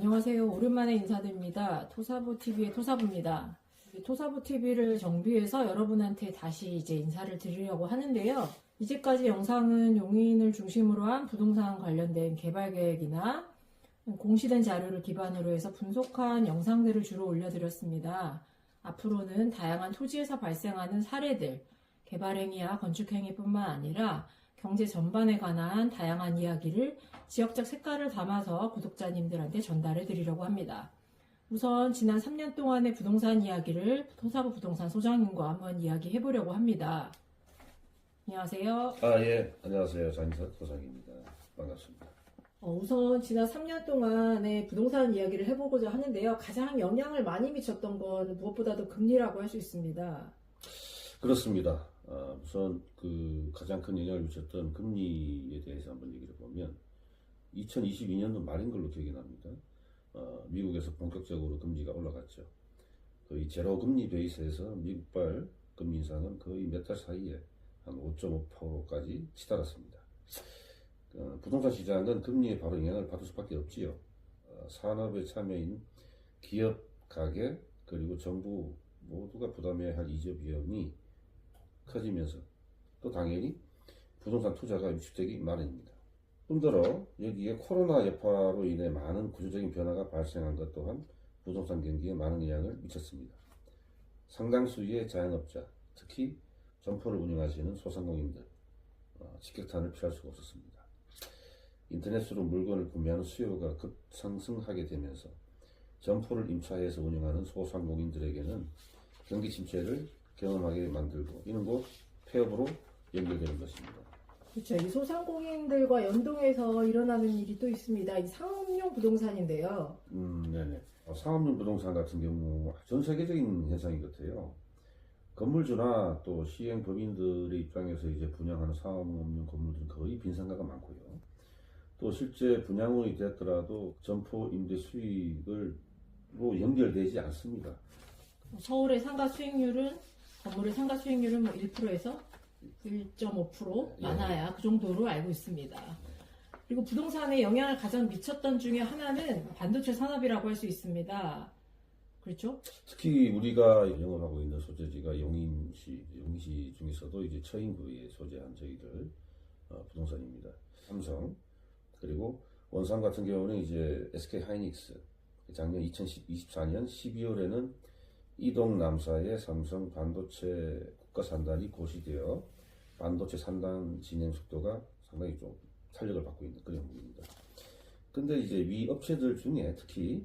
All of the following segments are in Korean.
안녕하세요. 오랜만에 인사드립니다. 토사보TV의 토사보입니다. 토사보TV를 정비해서 여러분한테 다시 이제 인사를 드리려고 하는데요. 이제까지 영상은 용인을 중심으로 한 부동산 관련된 개발 계획이나 공시된 자료를 기반으로 해서 분석한 영상들을 주로 올려드렸습니다. 앞으로는 다양한 토지에서 발생하는 사례들, 개발행위와 건축행위뿐만 아니라 경제 전반에 관한 다양한 이야기를 지역적 색깔을 담아서 구독자님들한테 전달해 드리려고 합니다. 우선 지난 3년 동안의 부동산 이야기를 토사보 부동산 소장님과 한번 이야기해 보려고 합니다. 안녕하세요. 예. 안녕하세요. 장인사 소장입니다. 반갑습니다. 우선 지난 3년 동안의 부동산 이야기를 해보고자 하는데요. 가장 영향을 많이 미쳤던 건 무엇보다도 금리라고 할 수 있습니다. 그렇습니다. 우선 가장 큰 영향을 미쳤던 금리에 대해서 한번 얘기를 보면 2022년도 말인 걸로 기억이 납니다. 미국에서 본격적으로 금리가 올라갔죠. 거의 제로 금리 베이스에서 미국발 금리 인상은 거의 몇 달 사이에 한 5.5%까지 치달았습니다. 부동산 시장은 금리에 바로 영향을 받을 수밖에 없지요. 산업에 참여인 기업, 가게, 그리고 정부 모두가 부담해야 할 이자 비용이 커지면서 또 당연히 부동산 투자가 위축되기 마련입니다. 뿐더러 여기에 코로나 여파로 인해 많은 구조적인 변화가 발생한 것 또한 부동산 경기에 많은 영향을 미쳤습니다. 상당수의 자영업자, 특히 점포를 운영하시는 소상공인들 직격탄을 피할 수가 없었습니다. 인터넷으로 물건을 구매하는 수요가 급상승하게 되면서 점포를 임차해서 운영하는 소상공인들에게는 경기 침체를 경험하게 만들고 이는 곧 폐업으로 연결되는 것입니다. 그렇죠. 이 소상공인들과 연동해서 일어나는 일이 또 있습니다. 이 상업용 부동산인데요. 네네. 상업용 부동산 같은 경우 전 세계적인 현상인 것 같아요. 건물주나 또 시행법인들의 입장에서 이제 분양하는 상업용 건물들은 거의 빈상가가 많고요. 또 실제 분양원이 됐더라도 점포 임대 수익으로 연결되지 않습니다. 서울의 상가 수익률은 건물의 상가 수익률은 1%에서 1.5% 많아야 그 정도로 알고 있습니다. 그리고 부동산에 영향을 가장 미쳤던 중에 하나는 반도체 산업이라고 할 수 있습니다. 그렇죠? 특히 우리가 영업하고 있는 소재지가 용인시 중에서도 이제 처인구에 소재한 저희들 부동산입니다. 삼성 그리고 원산 같은 경우는 이제 SK 하이닉스 작년 2024년 12월에는 이동 남사의 삼성 반도체 국가 산단이 고시되어 반도체 산단 진행 속도가 상당히 좀 탄력을 받고 있는 그런 형국입니다. 근데 이제 위 업체들 중에 특히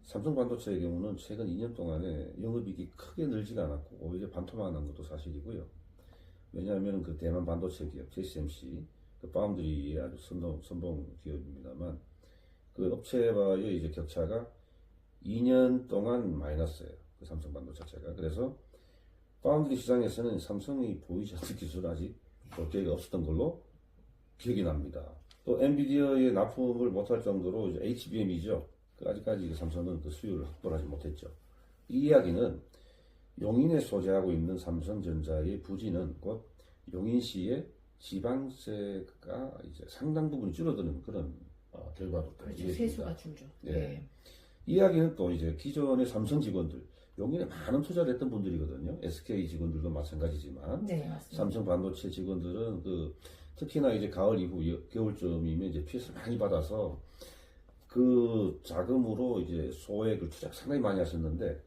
삼성 반도체의 경우는 최근 2년 동안에 영업이익이 크게 늘지가 않았고 오히려 반토막난 것도 사실이고요. 왜냐하면 그 대만 반도체 기업 TSMC 그 파운드리의 아주 선봉 기업입니다만 그 업체와의 이제 격차가 2년 동안 마이너스예요. 그 삼성 반도체가. 그래서 파운드리 시장에서는 삼성이 보이지 않는 기술을 아직 볼 기회가 없었던 걸로 기억이 납니다. 또 엔비디아의 납품을 못할 정도로 이제 HBM이죠. 아직까지 삼성은 그 수요를 확보하지 못했죠. 이 이야기는 용인에 소재하고 있는 삼성전자의 부지는 곧 용인시의 지방세가 이제 상당 부분 줄어드는 그런 결과로 그렇죠. 세수가 줄죠. 네. 이 이야기는 또 이제 기존의 삼성 직원들, 용인에 많은 투자를 했던 분들이거든요. SK 직원들도 마찬가지지만, 네, 맞습니다. 삼성 반도체 직원들은 특히나 이제 가을 이후 겨울쯤이면 이제 피해를 많이 받아서 그 자금으로 이제 소액을 투자 상당히 많이 하셨는데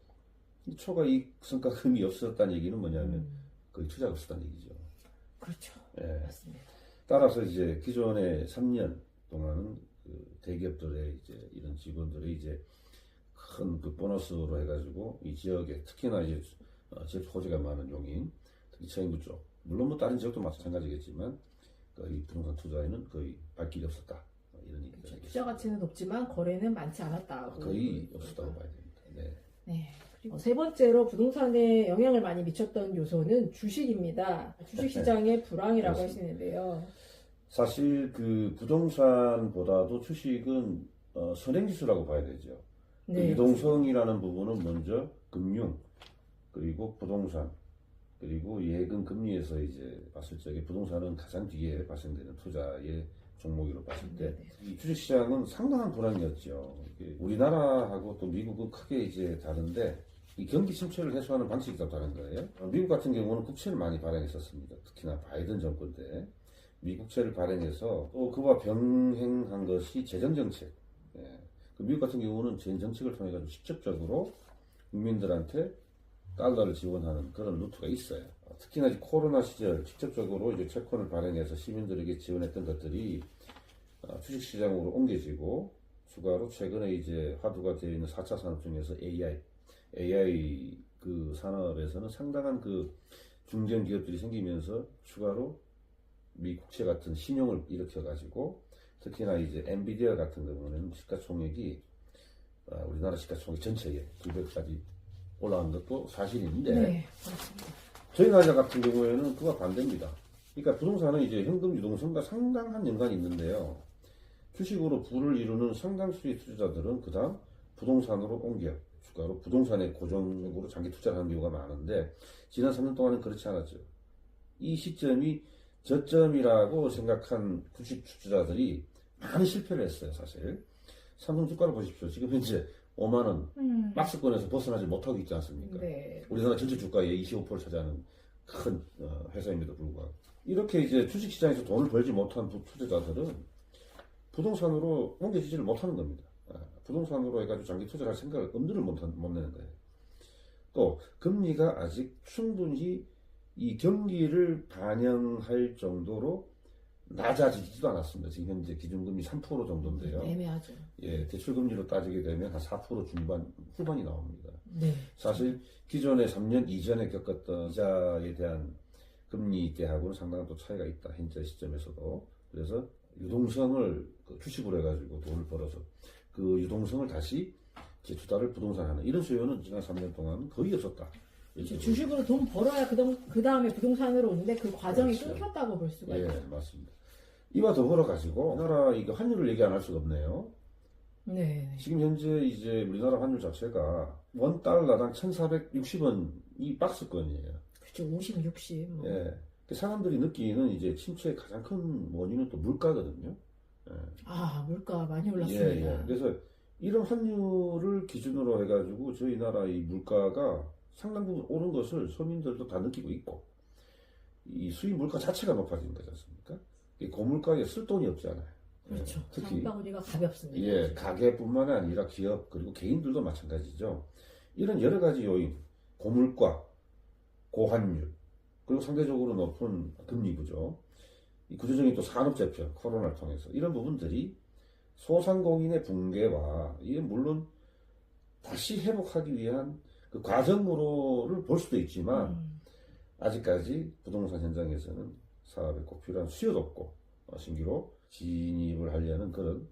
초과이익 성과금이 없었다는 얘기는 뭐냐면 거의 투자가 없었다는 얘기죠. 그렇죠. 예. 맞습니다. 따라서 이제 기존의 3년 동안은 그 대기업들의 이제 이런 직원들의 이제 큰 그 보너스로 해가지고 이 지역에 특히나 이제 지역 호재가 많은 용인, 특히 처인구 쪽, 물론 뭐 다른 지역도 마찬가지겠지만 이 부동산 투자에는 거의 발길이 없었다 이런 얘기가 그렇죠. 투자 가치는 높지만 거래는 많지 않았다고. 거의 없었다고 봐야 됩니다. 네. 네. 그리고 세 번째로 부동산에 영향을 많이 미쳤던 요소는 주식입니다. 주식시장의 불황이라고 할 수 있는데요. 사실 그 부동산보다도 주식은 선행지수라고 봐야 되죠. 그 네. 유동성이라는 부분은 먼저 금융, 그리고 부동산, 그리고 예금 금리에서 이제 봤을 적에 부동산은 가장 뒤에 발생되는 투자의 종목으로 봤을 때 이 주식시장은 상당한 불황이었죠. 이게 우리나라하고 또 미국은 크게 이제 다른데 이 경기 침체를 해소하는 방식이 다 다른 거예요. 미국 같은 경우는 국채를 많이 발행했었습니다. 특히나 바이든 정권 때 미국채를 발행해서 또 그와 병행한 것이 재정정책. 예. 그 미국 같은 경우는 재정정책을 통해 가지고 직접적으로 국민들한테 달러를 지원하는 그런 루트가 있어요. 특히나 이제 코로나 시절 직접적으로 이제 채권을 발행해서 시민들에게 지원했던 것들이 주식시장으로 옮겨지고 추가로 최근에 이제 화두가 되어 있는 4차 산업 중에서 AI 그 산업에서는 상당한 그 중견 기업들이 생기면서 추가로 미 국채 같은 신용을 일으켜가지고 특히나 이제 엔비디아 같은 경우는 시가총액이 우리나라 시가총액 전체에 200까지 올라간 것도 사실인데 네, 그렇습니다. 저희 나라 같은 경우에는 그와 반대입니다. 그러니까 부동산은 이제 현금 유동성과 상당한 연관이 있는데요. 주식으로 부를 이루는 상당수의 투자자들은 그 다음 부동산으로 옮겨 추가로 부동산에 고정적으로 장기 투자를 하는 경우가 많은데 지난 3년 동안은 그렇지 않았죠. 이 시점이 저점이라고 생각한 주식 투자자들이 많이 실패를 했어요. 사실 삼성 주가를 보십시오. 지금 현재 5만 원 박스권에서 벗어나지 못하고 있지 않습니까? 네. 우리나라 전체 주가의 25%를 차지하는 큰 회사임에도 불구하고 이렇게 이제 주식시장에서 돈을 벌지 못한 투자자들은 부동산으로 옮겨지지를 못하는 겁니다. 부동산으로 해가지고 장기 투자를 할 생각을 엄두를 못 내는 거예요. 또 금리가 아직 충분히 이 경기를 반영할 정도로 낮아지지도 않았습니다. 지금 현재 기준금리 3% 정도인데요. 애매하죠. 예, 대출금리로 따지게 되면 한 4% 중반 후반이 나옵니다. 네. 사실 기존에 3년 이전에 겪었던 이자에 대한 금리 때하고는 상당한 또 차이가 있다. 현재 시점에서도. 그래서 유동성을 주식으로 해가지고 돈을 벌어서 그 유동성을 다시 재투자를 부동산 하는 이런 수요는 지난 3년 동안 거의 없었다. 주식으로 돈 벌어야 그 다음에 부동산으로 오는데 그 과정이 그렇죠. 끊겼다고 볼 수가 예, 있죠. 맞습니다. 이와 더불어 가지고 우리나라 이거 환율을 얘기 안 할 수가 없네요. 네. 지금 현재 이제 우리나라 환율 자체가 원 달러당 1,460원이 박스권이에요. 그렇죠. 50, 60. 뭐. 예. 사람들이 느끼는 이제 침체의 가장 큰 원인은 또 물가거든요. 예. 아, 물가 많이 올랐습니다. 예, 예. 그래서 이런 환율을 기준으로 해가지고 저희 나라 이 물가가 상당 부분 오른 것을 서민들도 다 느끼고 있고, 이 수입 물가 자체가 높아지는 거지 않습니까? 이 고물가에 쓸 돈이 없잖아요. 그렇죠. 예, 특히 장바구니가 가볍습니다. 예, 가게뿐만 아니라 기업 그리고 개인들도 마찬가지죠. 이런 여러 가지 요인, 고물가, 고환율, 그리고 상대적으로 높은 금리 구조, 이 구조적인 또 산업재편, 코로나를 통해서 이런 부분들이 소상공인의 붕괴와 이게 물론 다시 회복하기 위한 그 과정으로를 볼 수도 있지만 아직까지 부동산 현장에서는 사업에 꼭 필요한 수요도 없고 신규로 진입을 하려는 그런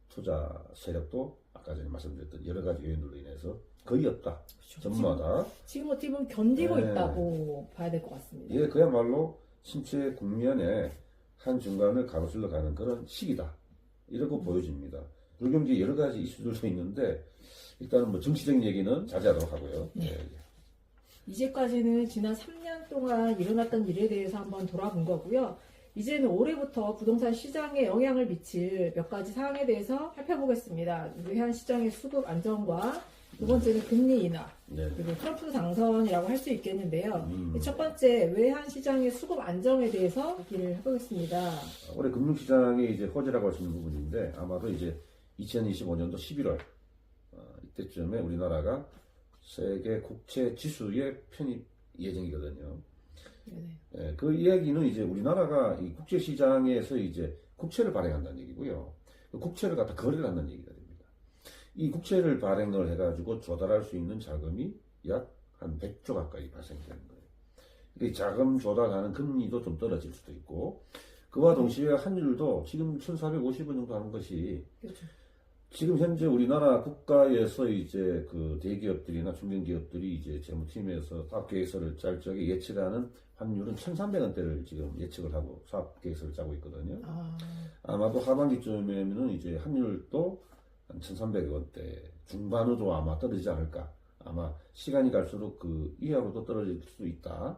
투자 세력도 아까 전에 말씀드렸던 여러 가지 요인들로 인해서 거의 없다. 그렇죠. 전마다. 지금 어떻게 보면 견디고 네. 있다고 봐야 될 것 같습니다. 예, 그야말로 침체 국면에 한 중간을 가로질러 가는 그런 시기다. 이렇게 보여집니다. 불경기 여러 가지 이슈들도 있는데 일단은 뭐 정치적인 얘기는 자제하도록 하고요. 네. 예. 이제까지는 지난 3년 동안 일어났던 일에 대해서 한번 돌아본 거고요. 이제는 올해부터 부동산 시장에 영향을 미칠 몇 가지 사항에 대해서 살펴보겠습니다. 외환 시장의 수급 안정과 두 번째는 금리 인하, 네. 그리고 트럼프 당선이라고 할 수 있겠는데요. 첫 번째 외환 시장의 수급 안정에 대해서 얘기를 해보겠습니다. 올해 금융시장이 이제 호재라고 할 수 있는 부분인데 아마도 이제 2025년도 11월 이때쯤에 우리나라가 세계 국채 지수에 편입 예정이거든요. 네네. 예, 그 이야기는 이제 우리나라가 이 국제 시장에서 이제 국채를 발행한다는 얘기고요. 그 국채를 갖다 거래를 한다는 얘기가 됩니다. 이 국채를 발행을 해가지고 조달할 수 있는 자금이 약 한 100조 가까이 발생되는 거예요. 이 자금 조달하는 금리도 좀 떨어질 수도 있고, 그와 동시에 환율도 지금 1,450원 정도 하는 것이 그렇죠. 지금 현재 우리나라 국가에서 이제 그 대기업들이나 중견기업들이 이제 재무팀에서 사업계획서를 짤 적에 예측하는 환율은 1,300원대를 지금 예측을 하고 사업계획서를 짜고 있거든요. 아마도 하반기쯤에는 이제 환율도 한 1,300원대 중반으로 아마 떨어지지 않을까. 아마 시간이 갈수록 그 이하로도 떨어질 수 있다.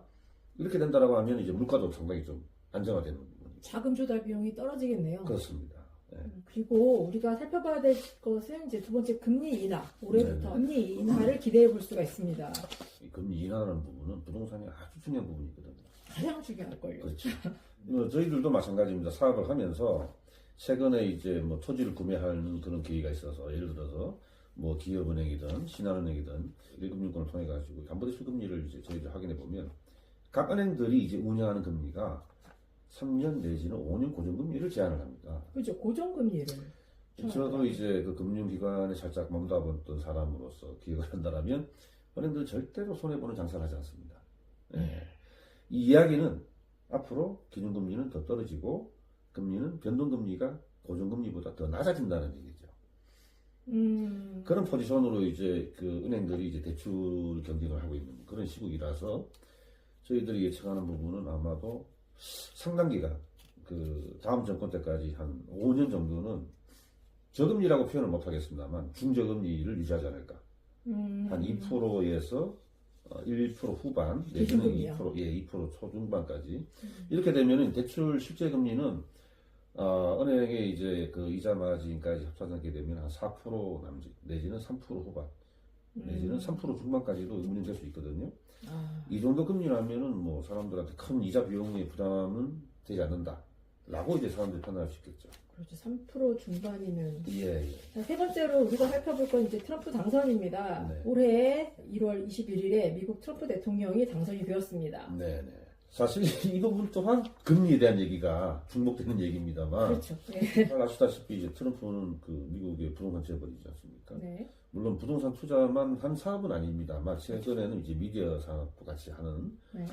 이렇게 된다라고 하면 이제 물가도 상당히 좀 안정화되는 부분이죠. 자금 조달 비용이 떨어지겠네요. 그렇습니다. 그리고 우리가 살펴봐야 될 것은 이제 두 번째 금리 인하. 올해부터 네네. 금리 인하를 기대해 볼 수가 있습니다. 이 금리 인하라는 부분은 부동산이 아주 중요한 부분이거든요. 가장 중요할걸요. 그렇죠. 저희들도 마찬가지입니다. 사업을 하면서 최근에 이제 뭐 토지를 구매하는 그런 계기가 있어서 예를 들어서 뭐 기업은행이든 신한은행이든 1금융권을 통해 가지고 담보대출 금리를 이제 저희들 확인해 보면 각 은행들이 이제 운영하는 금리가 3년 내지는 5년 고정금리를 제한을 합니다. 그렇죠. 고정금리를. 저도 이제 그 금융기관에 살짝 몸담았던 사람으로서 기억을 한다면 은행들은 절대로 손해보는 장사를 하지 않습니다. 예. 이 이야기는 앞으로 기준금리는 더 떨어지고 금리는 변동금리가 고정금리보다 더 낮아진다는 얘기죠. 그런 포지션으로 이제 그 은행들이 이제 대출 경쟁을 하고 있는 그런 시국이라서 저희들이 예측하는 부분은 아마도 상당 기간 그 다음 정권 때까지 한 5년 정도는 저금리라고 표현을 못 하겠습니다만 중저금리를 유지하지 않을까. 한 2%에서 1% 후반 내지는 기준금리요? 2%, 2% 초중반까지 이렇게 되면은 대출 실제 금리는 은행의 이제 그 이자 마진까지 합산하게 되면 한 4% 남짓 내지는 3% 후반 내지는 3% 중반까지도 운영될 수 있거든요. 이 정도 금리라면은 뭐 사람들한테 큰 이자 비용의 부담은 되지 않는다라고 이제 사람들이 판단할 수 있겠죠. 그렇죠. 3% 중반이면. 예. 자, 세 번째로 우리가 살펴볼 건 이제 트럼프 당선입니다. 네. 올해 1월 21일에 미국 트럼프 대통령이 당선이 되었습니다. 네네. 사실 이 부분 또한 금리에 대한 얘기가 중복되는 얘기입니다만 그렇죠. 네. 잘 아시다시피 이제 트럼프는 그 미국의 부동산 재벌이지 않습니까? 네. 물론 부동산 투자만 한 사업은 아닙니다만 최근에는 이제 미디어 산업도 같이 하는 네.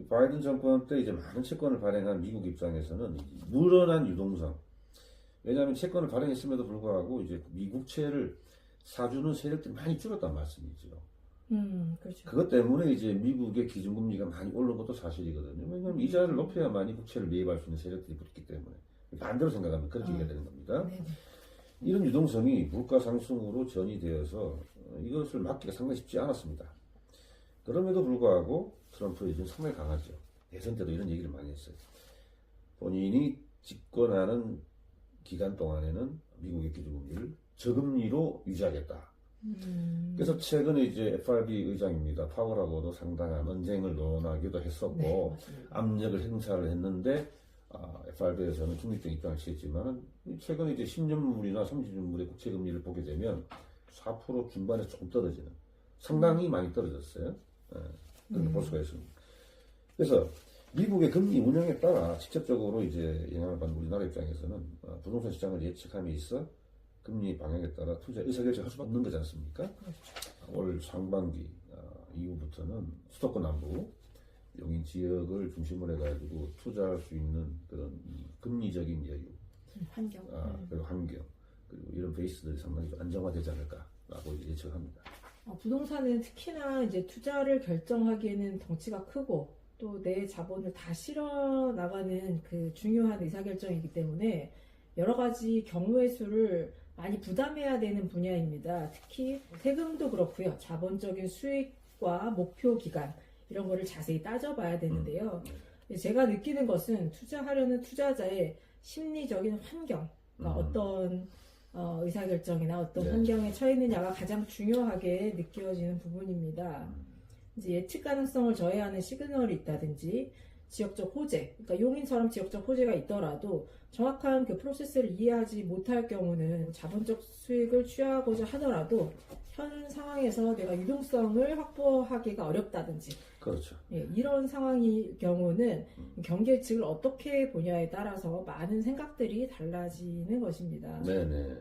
바이든 정권 때 이제 많은 채권을 발행한 미국 입장에서는 늘어난 유동성. 왜냐하면 채권을 발행했음에도 불구하고 이제 미국채를 사주는 세력들이 많이 줄었단 말씀이죠. 그렇죠. 그것 때문에 이제 미국의 기준금리가 많이 오른 것도 사실이거든요. 왜냐하면 이자를 높여야만이 국채를 매입할 수 있는 세력들이 붙기 때문에. 반대로 생각하면 그렇게 얘기가 되는 겁니다. 네네. 이런 유동성이 물가 상승으로 전이되어서 이것을 막기가 상당히 쉽지 않았습니다. 그럼에도 불구하고 트럼프 이제 상당히 강하죠. 대선 때도 이런 얘기를 많이 했어요. 본인이 집권하는 기간 동안에는 미국의 기준금리를 저금리로 유지하겠다. 그래서 최근에 이제 FRB 의장입니다. 파월하고도 상당한 언쟁을 논하기도 했었고 네, 맞습니다. 압력을 행사를 했는데 FRB에서는 중립적 입장을 취했지만 최근에 이제 10년물이나 30년물의 국채금리를 보게 되면 4% 중반에서 조금 떨어지는 상당히 많이 떨어졌어요. 그렇게 볼 수가 있습니다. 그래서 미국의 금리 운영에 따라 직접적으로 이제 영향을 받는 우리나라 입장에서는 부동산 시장을 예측함에 있어 금리 방향에 따라 투자 의사결정할 수밖에 없는 거지 않습니까? 올 상반기 이후부터는 수도권 남부 용인 지역을 중심으로 해가지고 투자할 수 있는 그런 이 금리적인 여유, 환경. 그리고 환경, 그리고 이런 베이스들이 상당히 좀 안정화되지 않을까라고 이제 예측합니다. 부동산은 특히나 이제 투자를 결정하기에는 덩치가 크고 또 내 자본을 다 실어 나가는 그 중요한 의사결정이기 때문에 여러 가지 경우의 수를 많이 부담해야 되는 분야입니다. 특히 세금도 그렇고요. 자본적인 수익과 목표 기간 이런 거를 자세히 따져봐야 되는데요. 제가 느끼는 것은 투자하려는 투자자의 심리적인 환경, 그러니까 어떤 의사결정이나 어떤 네. 환경에 처해 있느냐가 가장 중요하게 느껴지는 부분입니다. 이제 예측 가능성을 저해하는 시그널이 있다든지 지역적 호재, 그러니까 용인처럼 지역적 호재가 있더라도 정확한 그 프로세스를 이해하지 못할 경우는 자본적 수익을 취하고자 하더라도 현 상황에서 내가 유동성을 확보하기가 어렵다든지 그렇죠. 이런 상황의 경우는 경계 예측을 어떻게 보냐에 따라서 많은 생각들이 달라지는 것입니다. 네네.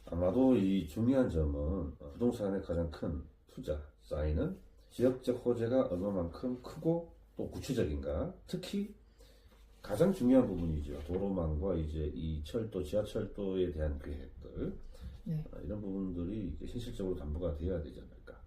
아마도 이 중요한 점은 부동산의 가장 큰 투자 사인은 지역적 호재가 얼마만큼 크고 또 구체적인가. 특히 가장 중요한 부분이죠. 도로망과 이제 이 철도, 지하철도에 대한 계획들. 네. 이런 부분들이 이제 현실적으로 담보가 되어야 되지 않을까.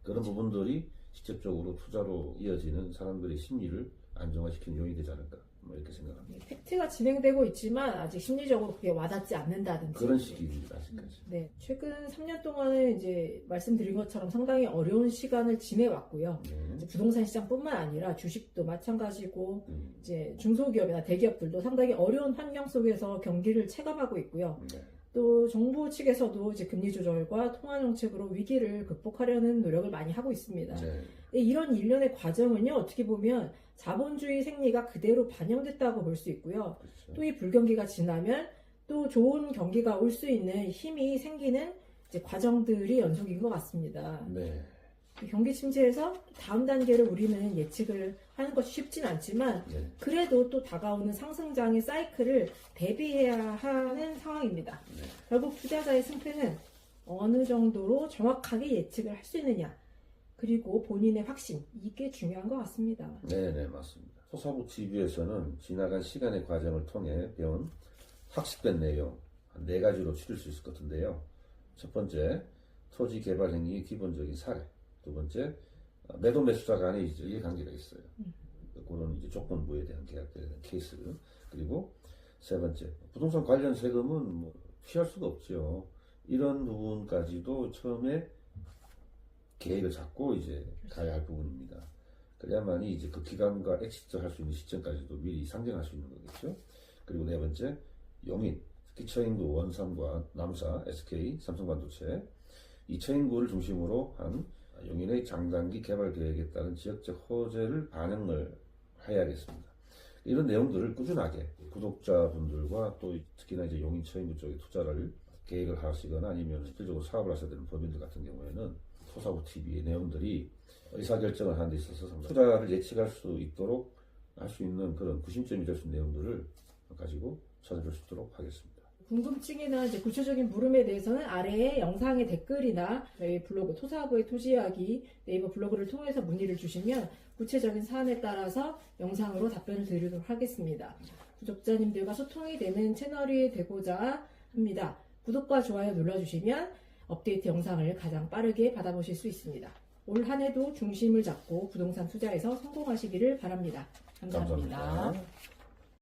그런 부분들이 직접적으로 투자로 이어지는 사람들의 심리를 안정화시키는 요인이 되지 않을까. 뭐 이렇게 생각합니다. 팩트가 진행되고 있지만 아직 심리적으로 그게 와닿지 않는다든지 그런 시기입니다, 아직까지. 네, 최근 3년 동안은 이제 말씀드린 것처럼 상당히 어려운 시간을 지내왔고요. 네. 이제 부동산 시장뿐만 아니라 주식도 마찬가지고 음, 이제 중소기업이나 대기업들도 상당히 어려운 환경 속에서 경기를 체감하고 있고요. 네. 또 정부 측에서도 이제 금리 조절과 통화 정책으로 위기를 극복하려는 노력을 많이 하고 있습니다. 네. 이런 일련의 과정은요, 어떻게 보면 자본주의 생리가 그대로 반영됐다고 볼 수 있고요. 그렇죠. 또 이 불경기가 지나면 또 좋은 경기가 올 수 있는 힘이 생기는 이제 과정들이 연속인 것 같습니다. 네. 경기 침체에서 다음 단계를 우리는 예측을 하는 것이 쉽진 않지만 네. 그래도 또 다가오는 상승장의 사이클을 대비해야 하는 상황입니다. 네. 결국 투자자의 승패는 어느 정도로 정확하게 예측을 할 수 있느냐, 그리고 본인의 확신, 이게 중요한 것 같습니다. 네, 맞습니다. 토사부 TV에서는 지나간 시간의 과정을 통해 배운 학습된 내용 한 4가지로 추릴 수 있을 것 같은데요. 첫 번째, 토지 개발 행위의 기본적인 사례. 두 번째, 매도 매수자 간의 이제 관계가 있어요. 그런 이제 조건부에 대한 계약들에 대한 케이스. 그리고 세 번째, 부동산 관련 세금은 뭐 피할 수가 없죠. 이런 부분까지도 처음에 계획을 잡고 이제 가야 할 부분입니다. 그래야만이 이제 그 기간과 엑시트 할 수 있는 시점까지도 미리 상정할 수 있는 거겠죠. 그리고 네 번째, 용인, 특히 처인구, 원삼과 남사, SK, 삼성반도체, 이 처인구를 중심으로 한 용인의 장단기 개발 계획에 따른 지역적 호재를 반영을 해야겠습니다. 이런 내용들을 꾸준하게 구독자분들과 또 특히나 이제 용인 처인구 쪽에 투자를 계획을 하시거나 아니면 실질적으로 사업을 하셔야 되는 법인들 같은 경우에는 토사부 TV의 내용들이 의사결정을 하는 데 있어서 투자를 예측할 수 있도록 할 수 있는 그런 구심점이 될 수 있는 내용들을 가지고 찾아뵐 수 있도록 하겠습니다. 궁금증이나 이제 구체적인 물음에 대해서는 아래에 영상의 댓글이나 저희 블로그 토사부의 토지이야기 네이버 블로그를 통해서 문의를 주시면 구체적인 사안에 따라서 영상으로 답변을 드리도록 하겠습니다. 구독자님들과 소통이 되는 채널이 되고자 합니다. 구독과 좋아요 눌러주시면 업데이트 영상을 가장 빠르게 받아보실 수 있습니다. 올 한 해도 중심을 잡고 부동산 투자에서 성공하시기를 바랍니다. 감사합니다. 감사합니다.